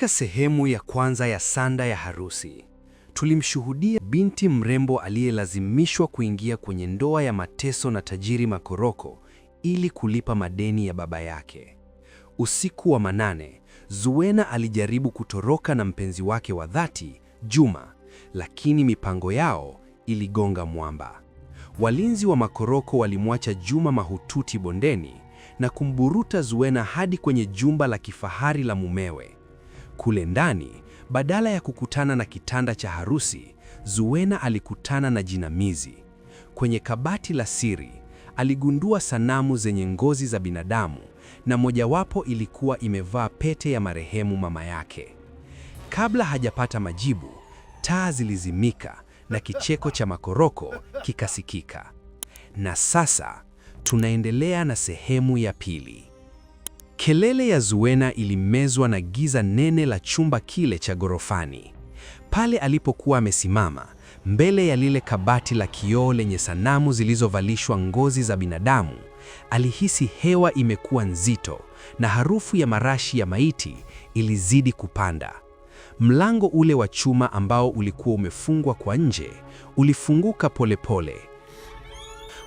Katika sehemu ya kwanza ya Sanda ya Harusi, tulimshuhudia binti mrembo aliyelazimishwa kuingia kwenye ndoa ya mateso na tajiri Makoroko ili kulipa madeni ya baba yake. Usiku wa manane, Zuena alijaribu kutoroka na mpenzi wake wa dhati, Juma, lakini mipango yao iligonga mwamba. Walinzi wa Makoroko walimwacha Juma mahututi bondeni na kumburuta Zuena hadi kwenye jumba la kifahari la mumewe. Kule ndani, badala ya kukutana na kitanda cha harusi, Zuena alikutana na jinamizi. Kwenye kabati la siri, aligundua sanamu zenye ngozi za binadamu, na mojawapo ilikuwa imevaa pete ya marehemu mama yake. Kabla hajapata majibu, taa zilizimika na kicheko cha Makoroko kikasikika. Na sasa, tunaendelea na sehemu ya pili. Kelele ya Zuena ilimezwa na giza nene la chumba kile cha ghorofani. Pale alipokuwa amesimama, mbele ya lile kabati la kioo lenye sanamu zilizovalishwa ngozi za binadamu, alihisi hewa imekuwa nzito na harufu ya marashi ya maiti ilizidi kupanda. Mlango ule wa chuma ambao ulikuwa umefungwa kwa nje, ulifunguka polepole.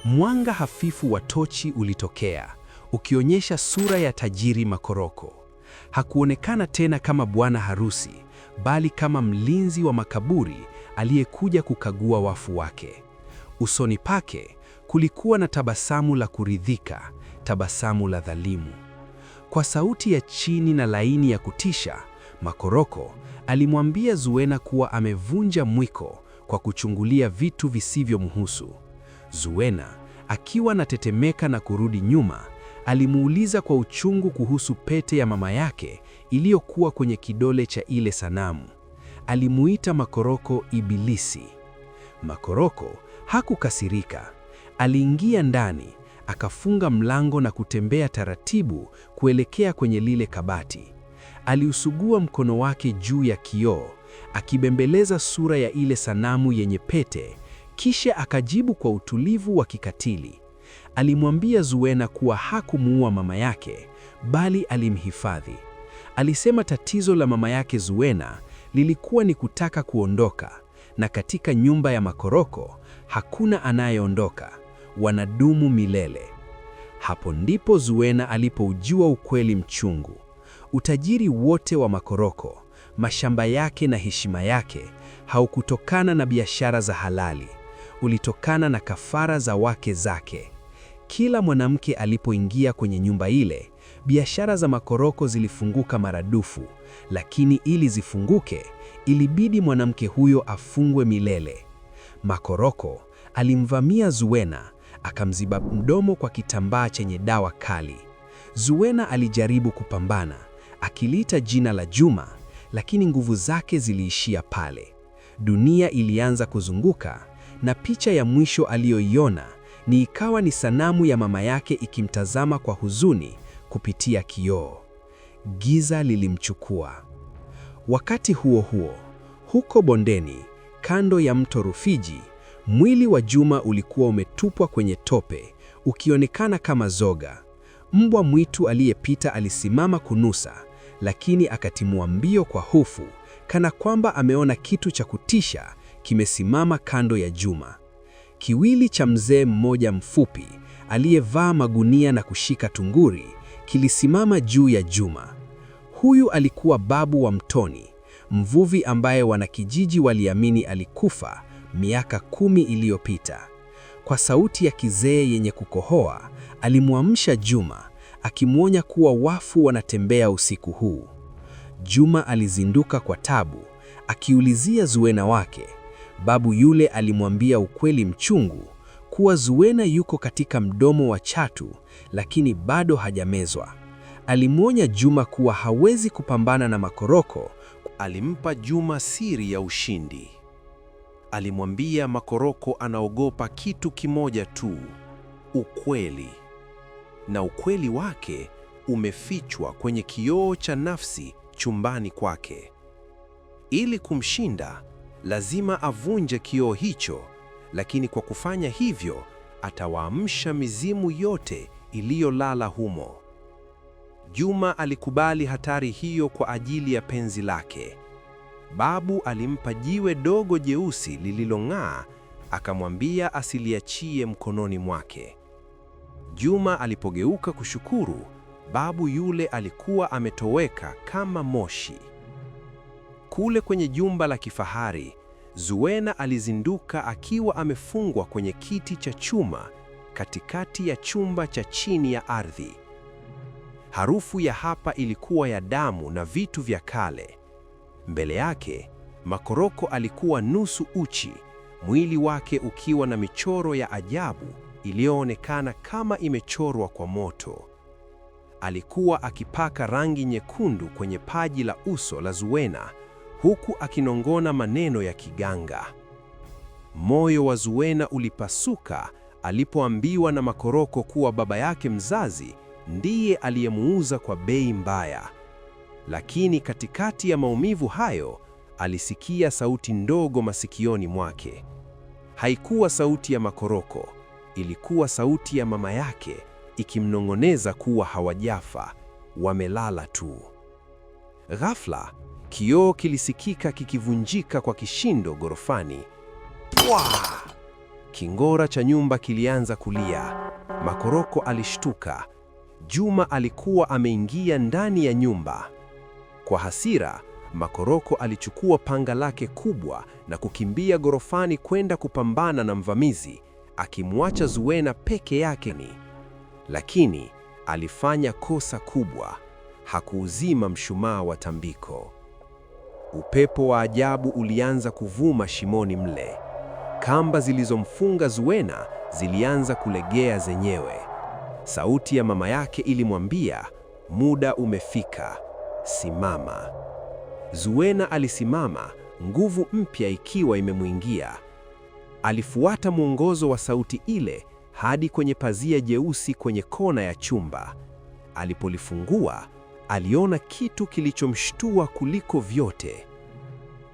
Mwanga hafifu wa tochi ulitokea, ukionyesha sura ya tajiri Makoroko. Hakuonekana tena kama bwana harusi, bali kama mlinzi wa makaburi aliyekuja kukagua wafu wake. Usoni pake kulikuwa na tabasamu la kuridhika, tabasamu la dhalimu. Kwa sauti ya chini na laini ya kutisha, Makoroko alimwambia Zuena kuwa amevunja mwiko kwa kuchungulia vitu visivyomhusu. Zuena, akiwa anatetemeka na kurudi nyuma, alimuuliza kwa uchungu kuhusu pete ya mama yake iliyokuwa kwenye kidole cha ile sanamu. Alimuita Makoroko Ibilisi. Makoroko hakukasirika. Aliingia ndani, akafunga mlango na kutembea taratibu kuelekea kwenye lile kabati. Aliusugua mkono wake juu ya kioo, akibembeleza sura ya ile sanamu yenye pete, kisha akajibu kwa utulivu wa kikatili. Alimwambia Zuena kuwa hakumuua mama yake, bali alimhifadhi. Alisema tatizo la mama yake Zuena lilikuwa ni kutaka kuondoka, na katika nyumba ya Makoroko hakuna anayeondoka, wanadumu milele. Hapo ndipo Zuena alipoujua ukweli mchungu. Utajiri wote wa Makoroko, mashamba yake na heshima yake, haukutokana na biashara za halali, ulitokana na kafara za wake zake. Kila mwanamke alipoingia kwenye nyumba ile, biashara za Makoroko zilifunguka maradufu, lakini ili zifunguke, ilibidi mwanamke huyo afungwe milele. Makoroko alimvamia Zuena, akamziba mdomo kwa kitambaa chenye dawa kali. Zuena alijaribu kupambana, akiliita jina la Juma, lakini nguvu zake ziliishia pale. Dunia ilianza kuzunguka, na picha ya mwisho aliyoiona ikawa ni sanamu ya mama yake ikimtazama kwa huzuni kupitia kioo. Giza lilimchukua. Wakati huo huo, huko bondeni, kando ya mto Rufiji, mwili wa Juma ulikuwa umetupwa kwenye tope, ukionekana kama zoga. Mbwa mwitu aliyepita alisimama kunusa, lakini akatimua mbio kwa hofu, kana kwamba ameona kitu cha kutisha kimesimama kando ya Juma. Kiwili cha mzee mmoja mfupi, aliyevaa magunia na kushika tunguri, kilisimama juu ya Juma. Huyu alikuwa babu wa Mtoni, mvuvi ambaye wanakijiji waliamini alikufa miaka 10 iliyopita. Kwa sauti ya kizee yenye kukohoa, alimwamsha Juma, akimwonya kuwa wafu wanatembea usiku huu. Juma alizinduka kwa tabu, akiulizia Zuena wake. Babu yule alimwambia ukweli mchungu, kuwa Zuena yuko katika mdomo wa chatu, lakini bado hajamezwa. Alimwonya Juma kuwa hawezi kupambana na Makoroko. Alimpa Juma siri ya ushindi. Alimwambia Makoroko anaogopa kitu kimoja tu, ukweli. Na ukweli wake umefichwa kwenye kioo cha nafsi chumbani kwake. Ili kumshinda, lazima avunje kioo hicho, lakini kwa kufanya hivyo, atawaamsha mizimu yote iliyolala humo. Juma alikubali hatari hiyo kwa ajili ya penzi lake. Babu alimpa jiwe dogo jeusi lililong'aa, akamwambia asiliachie mkononi mwake. Juma alipogeuka kushukuru, babu yule alikuwa ametoweka kama moshi. Kule kwenye jumba la kifahari, Zuena alizinduka akiwa amefungwa kwenye kiti cha chuma katikati ya chumba cha chini ya ardhi. Harufu ya hapa ilikuwa ya damu na vitu vya kale. Mbele yake, Makoroko alikuwa nusu uchi, mwili wake ukiwa na michoro ya ajabu iliyoonekana kama imechorwa kwa moto. Alikuwa akipaka rangi nyekundu kwenye paji la uso la Zuena, huku akinong'ona maneno ya kiganga. Moyo wa Zuena ulipasuka alipoambiwa na Makoroko kuwa baba yake mzazi ndiye aliyemuuza kwa bei mbaya. Lakini katikati ya maumivu hayo, alisikia sauti ndogo masikioni mwake. Haikuwa sauti ya Makoroko, ilikuwa sauti ya mama yake ikimnong'oneza kuwa hawajafa, wamelala tu. Ghafla, kioo kilisikika kikivunjika kwa kishindo ghorofani. Pwa! Kingora cha nyumba kilianza kulia. Makoroko alishtuka. Juma alikuwa ameingia ndani ya nyumba. Kwa hasira, Makoroko alichukua panga lake kubwa na kukimbia ghorofani kwenda kupambana na mvamizi, akimwacha Zuena peke yake. Lakini alifanya kosa kubwa. Hakuuzima mshumaa wa tambiko. Upepo wa ajabu ulianza kuvuma shimoni mle. Kamba zilizomfunga Zuena zilianza kulegea zenyewe. Sauti ya mama yake ilimwambia, muda umefika, simama. Zuena alisimama, nguvu mpya ikiwa imemwingia. Alifuata mwongozo wa sauti ile hadi kwenye pazia jeusi kwenye kona ya chumba. Alipolifungua, aliona kitu kilichomshtua kuliko vyote.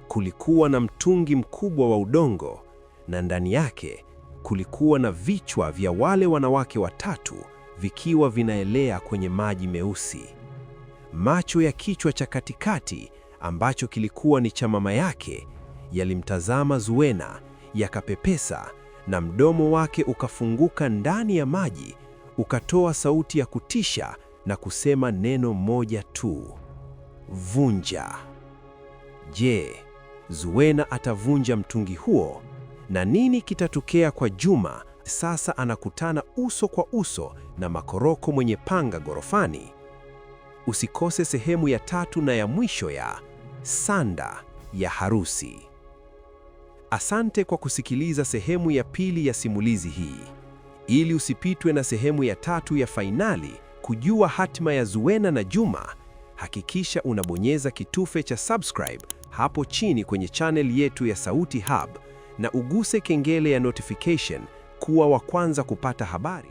Kulikuwa na mtungi mkubwa wa udongo, na ndani yake kulikuwa na vichwa vya wale wanawake watatu vikiwa vinaelea kwenye maji meusi. Macho ya kichwa cha katikati, ambacho kilikuwa ni cha mama yake, yalimtazama Zuena, yakapepesa, na mdomo wake ukafunguka ndani ya maji, ukatoa sauti ya kutisha na kusema neno moja tu: vunja. Je, Zuena atavunja mtungi huo? Na nini kitatokea kwa Juma? Sasa anakutana uso kwa uso na Makoroko mwenye panga ghorofani. Usikose sehemu ya 3 na ya mwisho ya Sanda ya Harusi. Asante kwa kusikiliza sehemu ya pili ya simulizi hii. Ili usipitwe na sehemu ya 3 ya fainali, kujua hatima ya Zuena na Juma, hakikisha unabonyeza kitufe cha subscribe hapo chini kwenye channel yetu ya Sauti Hub na uguse kengele ya notification kuwa wa kwanza kupata habari.